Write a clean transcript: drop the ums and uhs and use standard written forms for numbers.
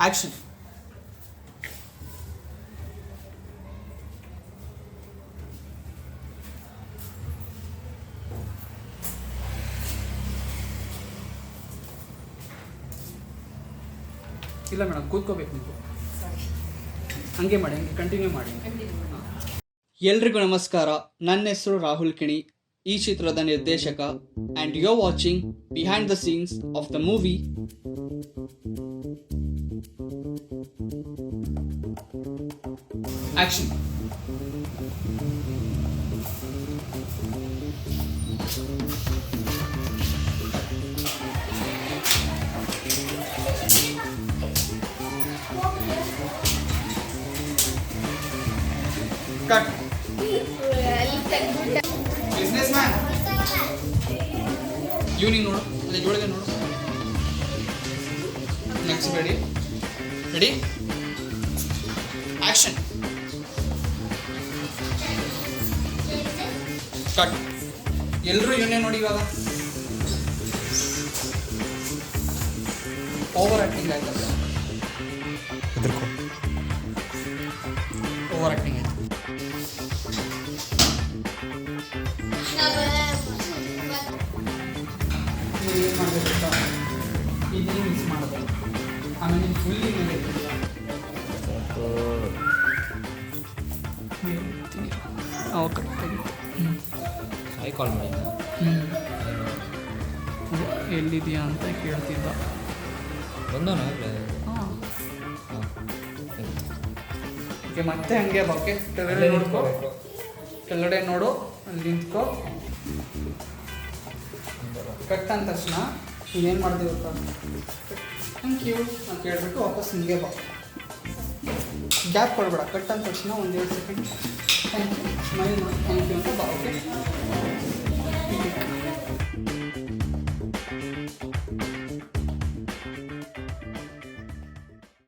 Action. ಇಲ್ಲ madam, ಕೂತ್ಕೋಬೇಕು ನೀವು. ಹಂಗೆ ಮಾಡಿ, ಹಂಗೆ ಕಂಟಿನ್ಯೂ ಮಾಡಿ. ಎಲ್ರಿಗೂ ನಮಸ್ಕಾರ. ನನ್ನ ಹೆಸರು ರಾಹುಲ್ ಕಿಣಿ, ಈ ಚಿತ್ರದ ನಿರ್ದೇಶಕ. And you are watching behind the scenes of the movie action. Cut. Businessman evening ನೋಡು, ಅದೇ ಜೋಳಿಗೆ ನೋಡು. Next ready ready action. Cut. ಎಲ್ಲರೂ ಇವನ್ನೇ ನೋಡಿ. ಇವಾಗ ಓವರ್ ಆ್ಯಕ್ಟಿಂಗ್ ಆಯ್ತಲ್ಲ, ಓವರ್ ಆ್ಯಕ್ಟಿಂಗ್ ಆಯ್ತು. ನೀವು ಏನು ಮಾಡಬೇಕು, ಇದನ್ನು ಮಿಕ್ಸ್ ಮಾಡೋದು. ಆಮೇಲೆ ನೀವು ಫುಲ್ಲಿ ಮೇಲೆ ಓಕೆ ಐ ಕಾಲ್ ಮಾಡಿ. ಎಲ್ಲಿದೆಯಾ ಅಂತ ಕೇಳ್ತಿದ್ದ. ಬಂದವನ? ಹಾಂ, ಓಕೆ. ಮತ್ತೆ ಹಂಗೆ ಓಕೆ, ಕೆಳಗಡೆ ನೋಡ್ಕೋ, ಕೆಳಗಡೆ ನೋಡು, ಅಲ್ಲಿ ನಿಂತ್ಕೋ. ಕಟ್ ಅಂದ ತಕ್ಷಣ ನೀನೇನು ಮಾಡಿದೆ ಗೊತ್ತಾ, ಥ್ಯಾಂಕ್ ಯು ಅಂತ ಹೇಳ್ಬಿಟ್ಟು ವಾಪಸ್ ನಿಮಗೆ ಬಾ. ಗ್ಯಾಪ್ ಕೊಡಬೇಡ. ಕಟ್ ಅಂದ ತಕ್ಷಣ 1-2 ಸೆಕೆಂಡ್ ಥ್ಯಾಂಕ್ ಯು, ಸ್ಮೈಲ್ ಮಾಡಿ ಥ್ಯಾಂಕ್ ಯು ಅಂತ ಬಾ. ಓಕೆ.